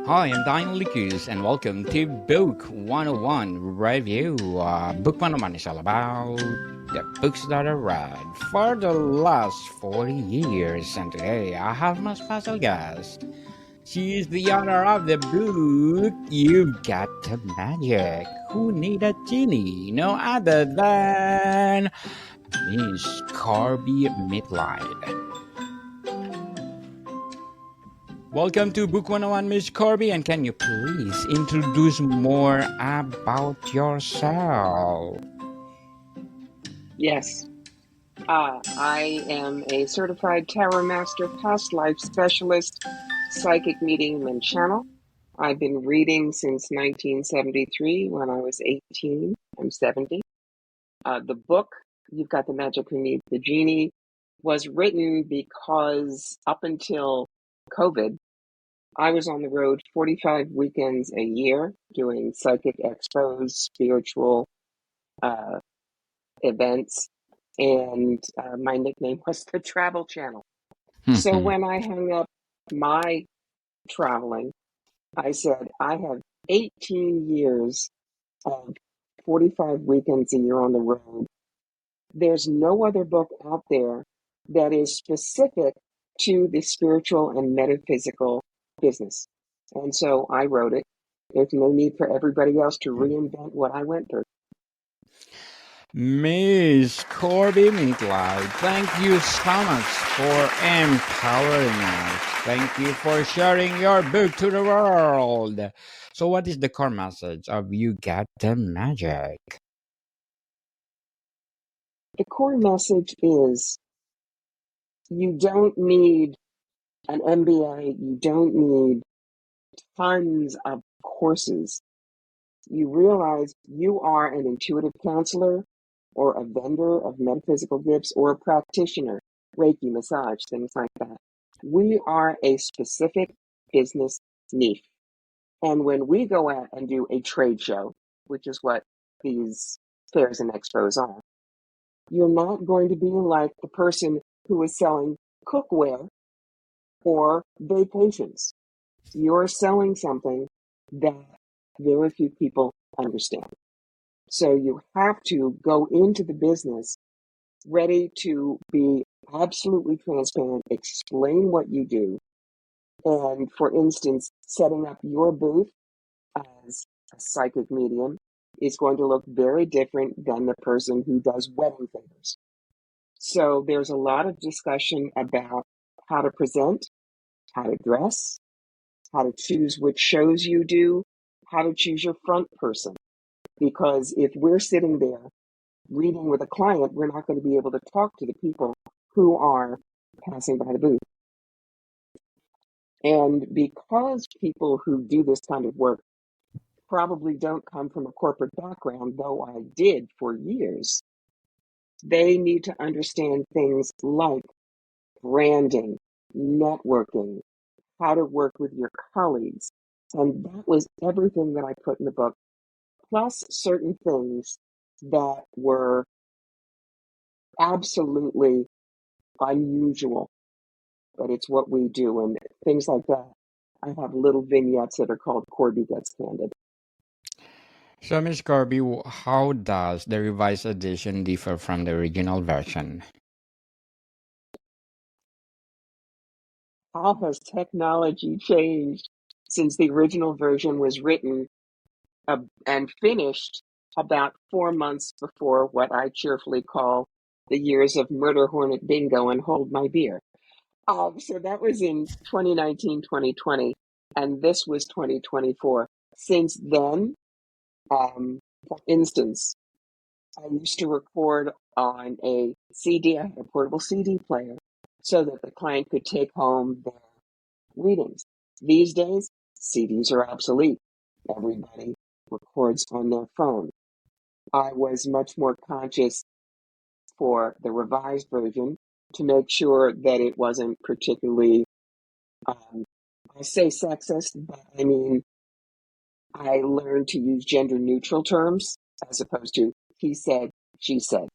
Hi, I'm Daniel Licus, and welcome to Book 101 Review. Book 101 is all about the books that I read for the last 40 years. And today I have my special guest. She is the author of the book You've Got the Magic. Who Need a Genie? No other than Miss Corbie Mitleid. Welcome to Book 101, Miss Corby, and can you please introduce more about yourself? Yes. I am a certified tarot master, past life specialist, psychic medium, and channel. I've been reading since 1973 when I was 18. I'm 70. The book, You've Got the Magic Who Needs the Genie, was written because up until COVID, I was on the road 45 weekends a year doing psychic expos, spiritual events, and my nickname was the Travel Channel. So when I hung up my traveling, I said, I have 18 years of 45 weekends a year on the road. There's no other book out there that is specific to the spiritual and metaphysical business. And so I wrote it. There's no need for everybody else to reinvent what I went through. Miss Corbie Mitleid, thank you so much for empowering us. Thank you for sharing your book to the world. So, what is the core message of You Got the Magic? The core message is you don't need an MBA, you don't need tons of courses. You realize you are an intuitive counselor or a vendor of metaphysical gifts or a practitioner, Reiki, massage, things like that. We are a specific business niche. And when we go out and do a trade show, which is what these fairs and expos are, you're not going to be like the person who is selling cookware or vacations. You're selling something that very few people understand. So you have to go into the business ready to be absolutely transparent, explain what you do. And for instance, setting up your booth as a psychic medium is going to look very different than the person who does wedding favors. So there's a lot of discussion about how to present, how to dress, how to choose which shows you do, how to choose your front person. Because if we're sitting there reading with a client, we're not going to be able to talk to the people who are passing by the booth. And because people who do this kind of work probably don't come from a corporate background, though I did for years, they need to understand things like branding, networking, how to work with your colleagues. And that was everything that I put in the book, plus certain things that were absolutely unusual, but it's what we do. And things like that. I have little vignettes that are called Corbie Gets Candid. So, Miss Corby, how does the revised edition differ from the original version? How has technology changed since the original version was written and finished about 4 months before what I cheerfully call the years of Murder Hornet Bingo and Hold My Beer? So that was in 2019, 2020, and this was 2024. Since then, for instance, I used to record on a CD. I had a portable CD player so that the client could take home their readings. These days, CDs are obsolete. Everybody records on their phone. I was much more conscious for the revised version to make sure that it wasn't particularly, I say sexist, but I mean, I learned to use gender neutral terms as opposed to he said, she said.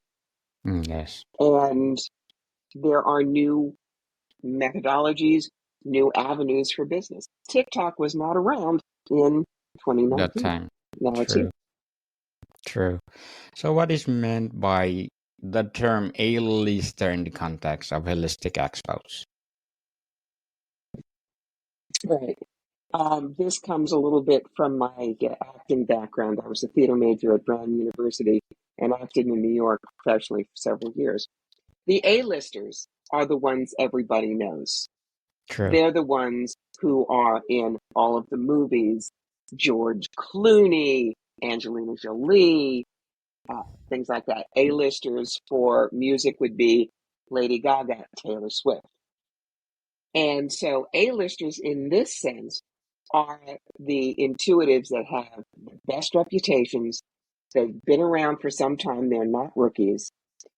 Yes. And there are new methodologies, new avenues for business. TikTok was not around in That 2019. time. Now it's here. True. True. So, what is meant by the term A-lister in the context of holistic expos? Right. This comes a little bit from my acting background. I was a theater major at Brown University and acted in New York professionally for several years. The A-listers are the ones everybody knows. True. They're the ones who are in all of the movies. George Clooney, Angelina Jolie, things like that. A-listers for music would be Lady Gaga, Taylor Swift. And so A-listers in this sense are the intuitives that have the best reputations. They've been around for some time. They're not rookies.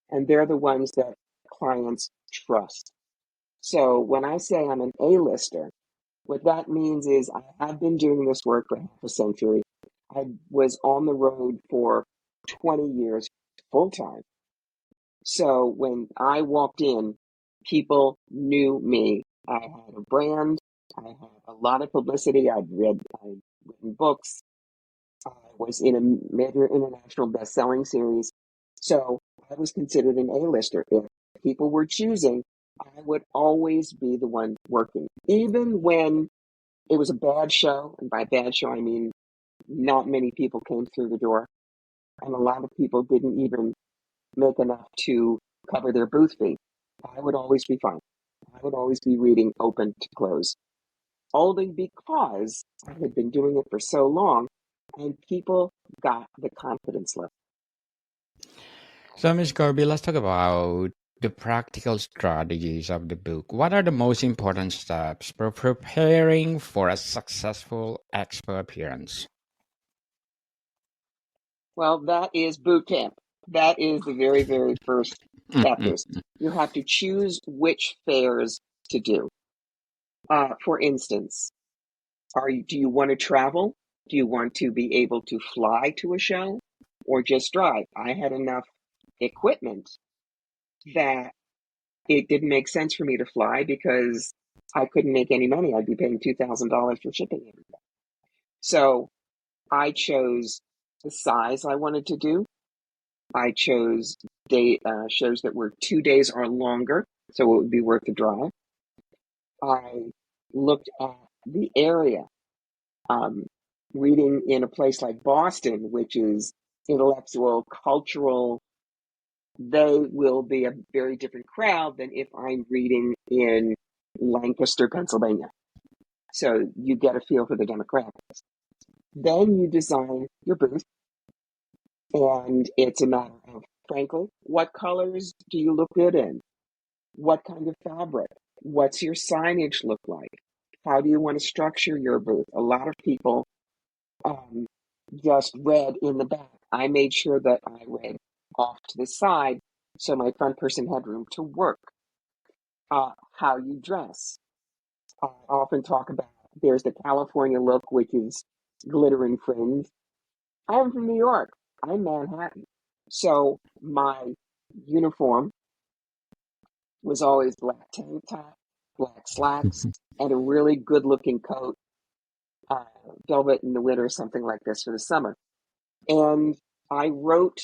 And they're the ones that clients trust. So when I say I'm an A-lister, what that means is I have been doing this work for half a century. I was on the road for 20 years full time. So when I walked in, people knew me. I had a brand. I had a lot of publicity. I'd written books. I was in a major international best-selling series. So I was considered an A-lister. If people were choosing, I would always be the one working. Even when it was a bad show, and by bad show, I mean not many people came through the door, and a lot of people didn't even make enough to cover their booth fee. I would always be fine. I would always be reading open to close, only because I had been doing it for so long and people got the confidence level. So, Ms. Corby, let's talk about the practical strategies of the book. What are the most important steps for preparing for a successful expo appearance? Well, that is boot camp. That is the very, very first chapters. You have to choose which fairs to do. For instance, do you want to travel? Do you want to be able to fly to a show or just drive? I had enough equipment that it didn't make sense for me to fly because I couldn't make any money. I'd be paying $2,000 for shipping every day. So I chose the size I wanted to do. I chose shows that were 2 days or longer, so it would be worth the drive. I looked at the area. Um, Reading in a place like Boston, which is intellectual, cultural, they will be a very different crowd than if I'm reading in Lancaster, Pennsylvania. So you get a feel for the demographics. Then you design your booth, and it's a matter of, frankly, what colors do you look good in? What kind of fabric? What's your signage look like? How do you want to structure your booth? A lot of people um, just read in the back. I made sure that I read off to the side so my front person had room to work. How you dress. I often talk about there's the California look, which is glitter and fringe. I'm from New York. I'm Manhattan. So my uniform was always black tank top, black slacks, and a really good looking coat, uh, velvet in the winter, something like this for the summer. And I wrote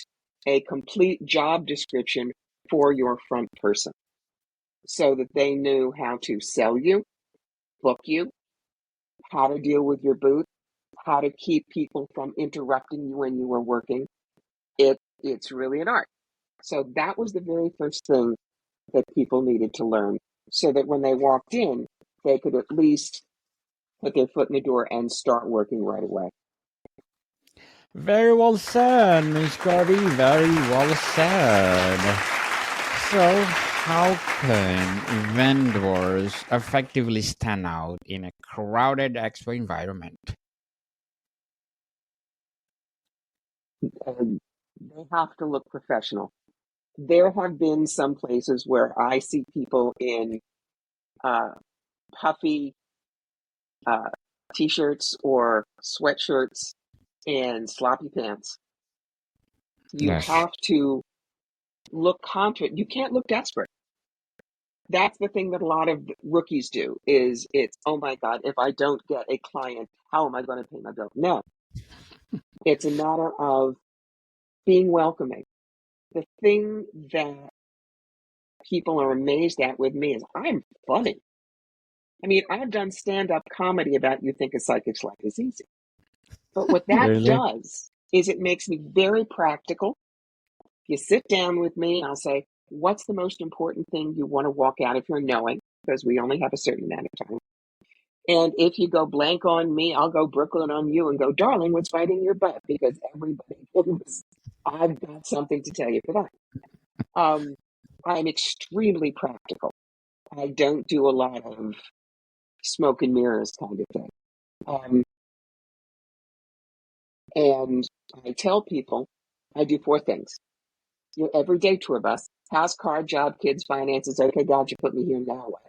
a complete job description for your front person so that they knew how to sell you, book you, how to deal with your booth, how to keep people from interrupting you when you were working. It's really an art. So that was the very first thing that people needed to learn so that when they walked in, they could at least put their foot in the door and start working right away. Very well said, Miss Garvey. Very well said. So, how can vendors effectively stand out in a crowded expo environment? And they have to look professional. There have been some places where I see people in uh, puffy uh, t-shirts or sweatshirts and sloppy pants. You Yes. have to look confident. You can't look desperate. That's the thing that a lot of rookies do is it's, oh my God, if I don't get a client, how am I going to pay my bill? No, it's a matter of being welcoming. The thing that people are amazed at with me is I'm funny. I mean, I've done stand-up comedy about you think a psychic's life is easy. But what that Really? does is it makes me very practical. You sit down with me, I'll say, what's the most important thing you want to walk out if you're knowing? Because we only have a certain amount of time. And if you go blank on me, I'll go Brooklyn on you and go, darling, what's biting your butt? Because everybody knows I've got something to tell you for that. I'm extremely practical. I don't do a lot of smoke and mirrors kind of thing. Um, and I tell people I do four things. Your everyday tour bus, house, car, job, kids, finances. Okay, God, you put me here now. What?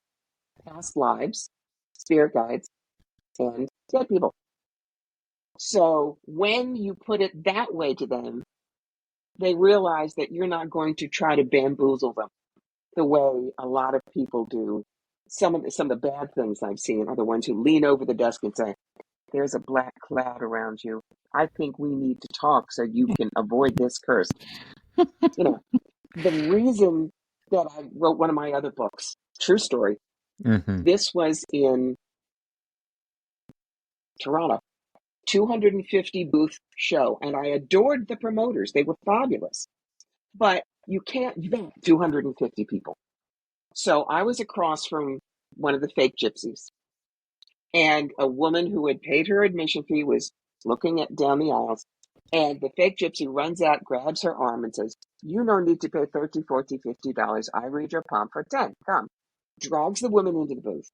Past lives, spirit guides, and dead people. So when you put it that way to them, they realize that you're not going to try to bamboozle them the way a lot of people do. Some of the bad things I've seen are the ones who lean over the desk and say, there's a black cloud around you. I think we need to talk so you can avoid this curse. You know, the reason that I wrote one of my other books, true story, Mm-hmm. this was in Toronto, 250 booth show, and I adored the promoters. They were fabulous, but you can't vet 250 people. So I was across from one of the fake gypsies, and a woman who had paid her admission fee was looking at down the aisles, and the fake gypsy runs out, grabs her arm, and says, "You no need to pay 30, 40, $50. I read your palm for 10. Come." Drags the woman into the booth.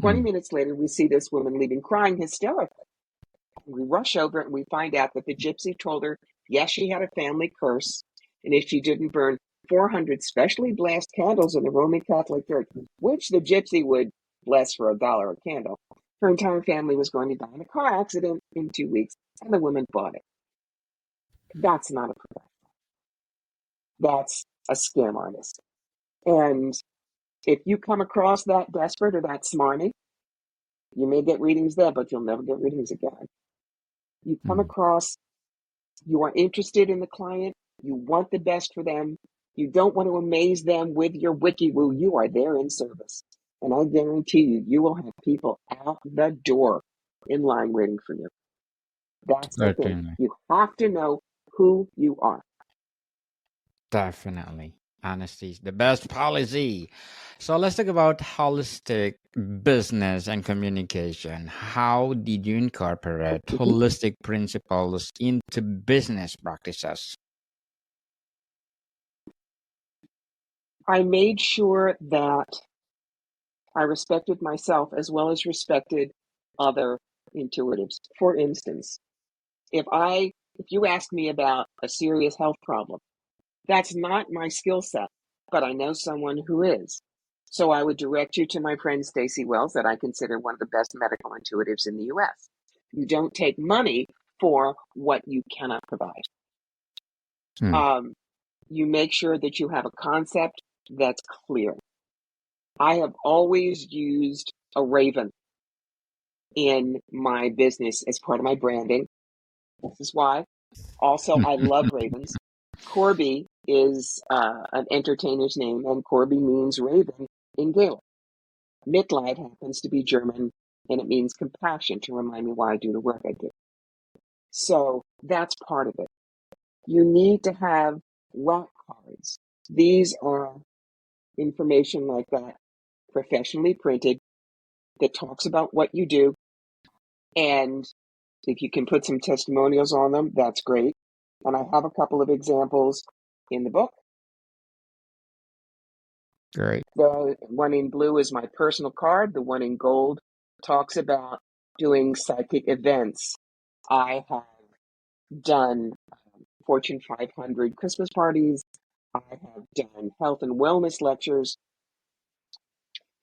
20 Mm. minutes later, we see this woman leaving, crying hysterically. We rush over and we find out that the gypsy told her, yes, she had a family curse, and if she didn't burn 400 specially blessed candles in the Roman Catholic Church, which the gypsy would bless for $1 a candle, her entire family was going to die in a car accident in 2 weeks, and the woman bought it. That's not a professional. That's a scam artist. And if you come across that desperate or that smarmy, you may get readings there, but you'll never get readings again. You come Mm. across, you are interested in the client, you want the best for them, you don't want to amaze them with your wiki woo, you are there in service. And I guarantee you, you will have people out the door in line waiting for you. That's the thing. Certainly. You have to know who you are. Definitely. Honesty is the best policy. So let's talk about holistic business and communication. How did you incorporate holistic principles into business practices? I made sure that I respected myself as well as respected other intuitives. For instance, if you ask me about a serious health problem, that's not my skill set, but I know someone who is. So I would direct you to my friend Stacy Wells, that I consider one of the best medical intuitives in the US. You don't take money for what you cannot provide. Mm. Um, you make sure that you have a concept that's clear. I have always used a raven in my business as part of my branding. This is why. Also, I love ravens. Corbie is an entertainer's name, and Corbie means raven in Gaelic. Mitleid happens to be German, and it means compassion, to remind me why I do the work I do. So that's part of it. You need to have rock cards. These are information like that, professionally printed, that talks about what you do. And if you can put some testimonials on them, that's great. And I have a couple of examples in the book. Great. The one in blue is my personal card. The one in gold talks about doing psychic events. I have done Fortune 500 Christmas parties. I have done health and wellness lectures.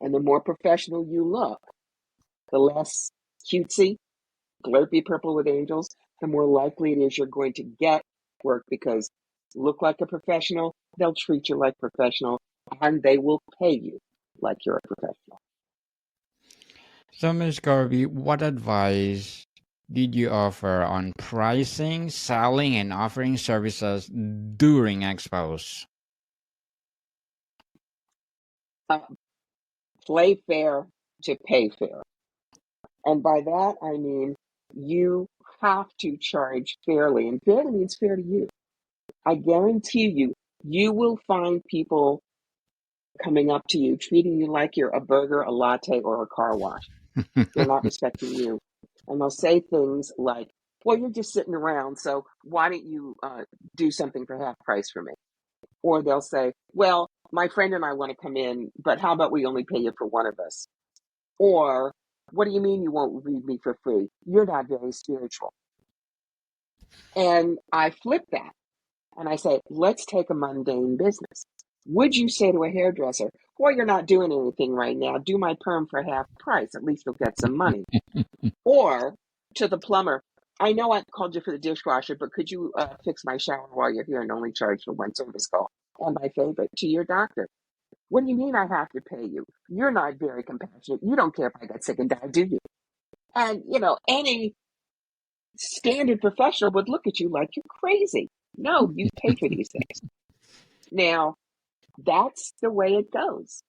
And the more professional you look, the less cutesy, glurpy purple with angels, the more likely it is you're going to get work, because look like a professional, they'll treat you like a professional, and they will pay you like you're a professional. So, Ms. Corbie, what advice did you offer on pricing, selling, and offering services during expos? Uh, Play fair to pay fair. And by that, I mean you have to charge fairly, and fairly means fair to you. I guarantee you, you will find people coming up to you, treating you like you're a burger, a latte, or a car wash. They're not respecting you. And they'll say things like, well, you're just sitting around, so why don't you do something for half price for me? Or they'll say, well, my friend and I want to come in, but how about we only pay you for one of us? Or, what do you mean you won't read me for free? You're not very spiritual. And I flip that and I say, let's take a mundane business. Would you say to a hairdresser, well, you're not doing anything right now. Do my perm for half price. At least you'll get some money. Or to the plumber, I know I called you for the dishwasher, but could you fix my shower while you're here and only charge for one service call? And my favorite, to your doctor. What do you mean I have to pay you? You're not very compassionate. You don't care if I got sick and died, do you? And, any standard professional would look at you like you're crazy. No, you pay for these things. Now, that's the way it goes.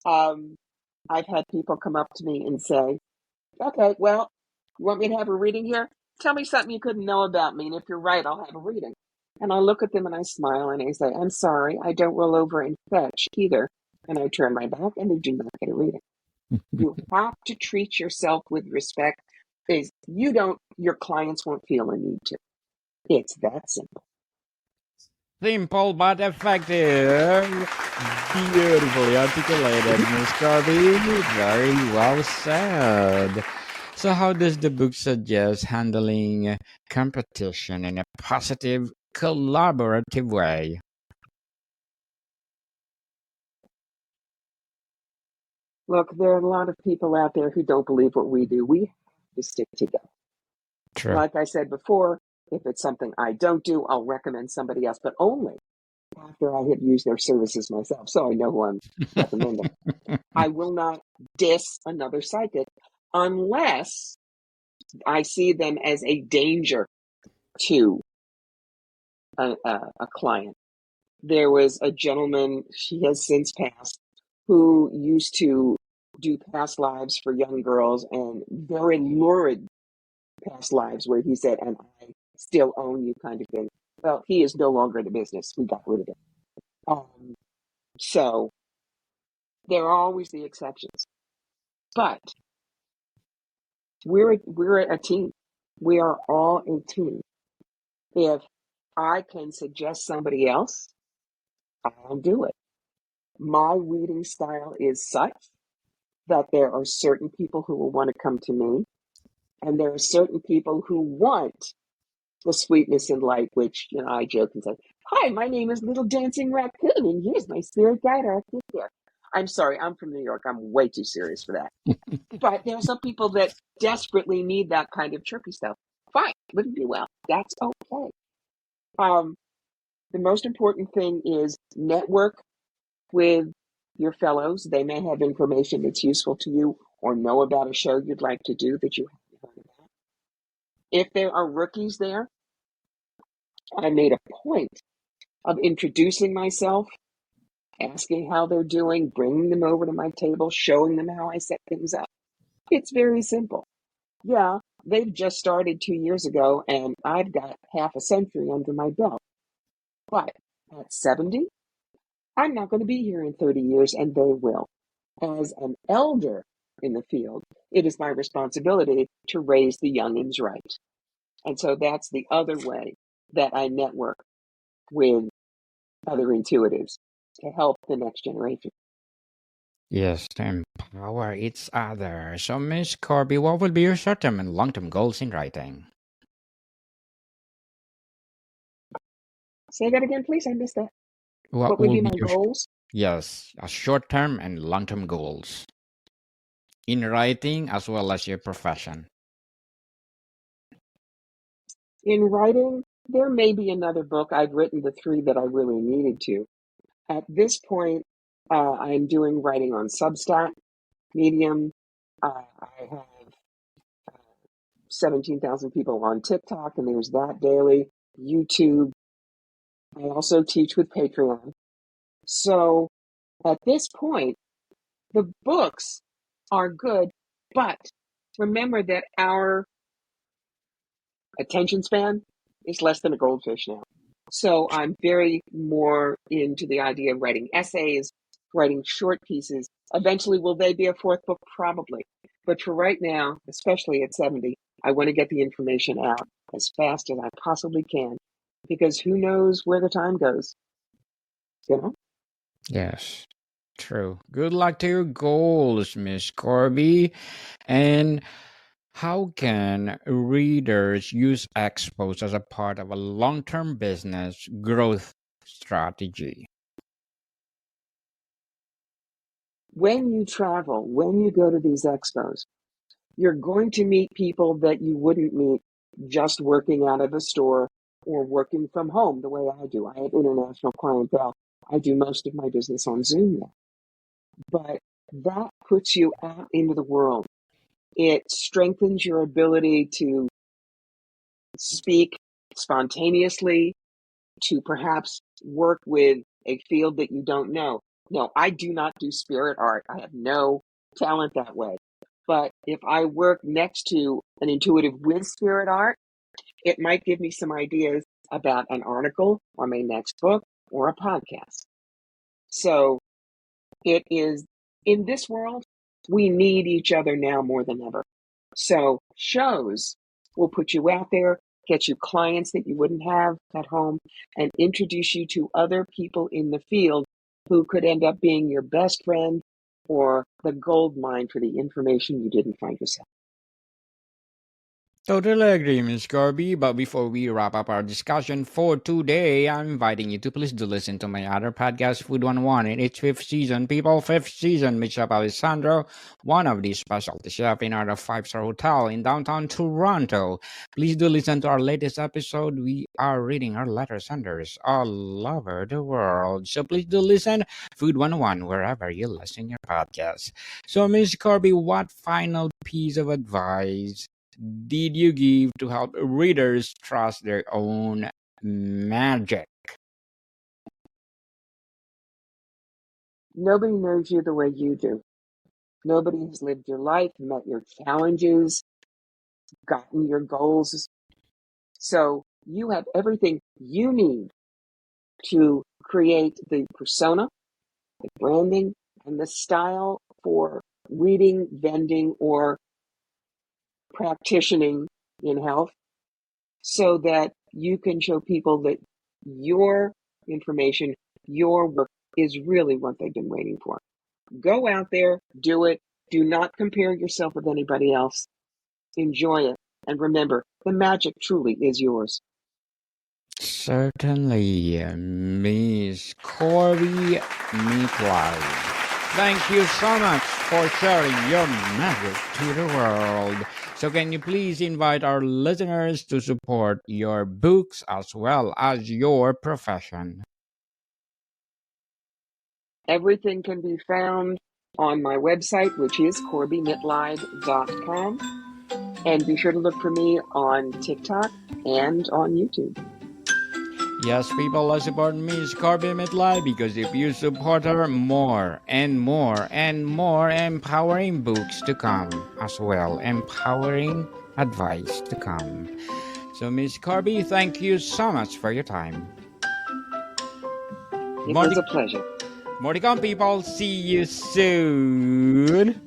I've had people come up to me and say, okay, well, you want me to have a reading here? Tell me something you couldn't know about me, and if you're right, I'll have a reading. And I look at them and I smile and I say, I'm sorry, I don't roll over and fetch either. And I turn my back and they do not get a reading. You have to treat yourself with respect, because your clients won't feel a need to. It's that simple. Simple but effective. Beautifully articulated, Miss Corbie. Very well said. So, how does the book suggest handling competition in a positive, collaborative way? Look, there are a lot of people out there who don't believe what we do. We have to stick together. True. Like I said before, if it's something I don't do, I'll recommend somebody else, but only after I have used their services myself, so I know who I'm recommending. I will not diss another psychic unless I see them as a danger to a client. There was a gentleman, he has since passed, who used to do past lives for young girls, and very lurid past lives where he said, and I still own you kind of thing. Well, he is no longer in the business. We got rid of it. So there are always the exceptions. But we're a team. We are all a team. If I can suggest somebody else, I'll do it. My reading style is such that there are certain people who will want to come to me, and there are certain people who want the sweetness and light, which, I joke and say, hi, my name is Little Dancing Raccoon, and here's my spirit guide right here. I'm sorry, I'm from New York. I'm way too serious for that. But there are some people that desperately need that kind of chirpy stuff. Fine, wouldn't be well. That's okay. The most important thing is network with your fellows. They may have information that's useful to you or know about a show you'd like to do that you haven't heard about. If there are rookies there, I made a point of introducing myself, asking how they're doing, bringing them over to my table, showing them how I set things up. It's very simple. Yeah, they've just started 2 years ago, and I've got half a century under my belt. But at 70, I'm not going to be here in 30 years, and they will. As an elder in the field, it is my responsibility to raise the youngins right. And so that's the other way that I network with other intuitives to help the next generation. Yes, to empower each other. So, Miss Corbie, what will be your short term and long term goals in writing? Say that again, please. I missed that. What What would will be be my your goals? yes, short term and long term goals in writing as well as your profession? In writing, there may be another book. I've written the three that I really needed to. At this point, I'm doing writing on Substack, Medium. I have 17,000 people on TikTok, and there's that daily. YouTube. I also teach with Patreon. So at this point, the books are good, but remember that our attention span is less than a goldfish now. So I'm very more into the idea of writing essays, writing short pieces. Eventually, will they be a fourth book? Probably. But for right now, especially at 70, I want to get the information out as fast as I possibly can, because who knows where the time goes, you know? Yes, true. Good luck to your goals, Miss Corby. And how can readers use expos as a part of a long-term business growth strategy? When you travel, when you go to these expos, you're going to meet people that you wouldn't meet just working out of a store or working from home the way I do. I have international clientele. I do most of my business on Zoom now. But that puts you out into the world. It strengthens your ability to speak spontaneously, to perhaps work with a field that you don't know. No, I do not do spirit art. I have no talent that way. But if I work next to an intuitive with spirit art, it might give me some ideas about an article or my next book or a podcast. So it is, in this world, we need each other now more than ever. So shows will put you out there, get you clients that you wouldn't have at home, and introduce you to other people in the field who could end up being your best friend or the gold mine for the information you didn't find yourself. Totally agree, Miss Corby. But before we wrap up our discussion for today, I'm inviting you to please do listen to my other podcast, Food 101, in its fifth season. People, fifth season, with Chef Alessandro, one of the specialty chef in our five-star hotel in downtown Toronto. Please do listen to our latest episode. We are reading our letter senders all over the world. So please do listen, Food 101, wherever you listen your podcast. So, Miss Corby, what final piece of advice did you give to help readers trust their own magic? Nobody knows you the way you do. Nobody has lived your life, met your challenges, gotten your goals. So you have everything you need to create the persona, the branding, and the style for reading, vending, or practicing in health, so that you can show people that your information, your work is really what they've been waiting for. Go out there, do it. Do not compare yourself with anybody else. Enjoy it. And remember, the magic truly is yours. Certainly, Miss Corbie Mitleid. Thank you so much for sharing your magic to the world. So, can you please invite our listeners to support your books as well as your profession? Everything can be found on my website, which is corbiemitleid.com. And be sure to look for me on TikTok and on YouTube. Yes, people, let's support Miss Corbie Mitleid, because if you support her, more and more and more empowering books to come as well, empowering advice to come. So, Miss Corbie, thank you so much for your time. It was a pleasure. More to come, people. See you soon.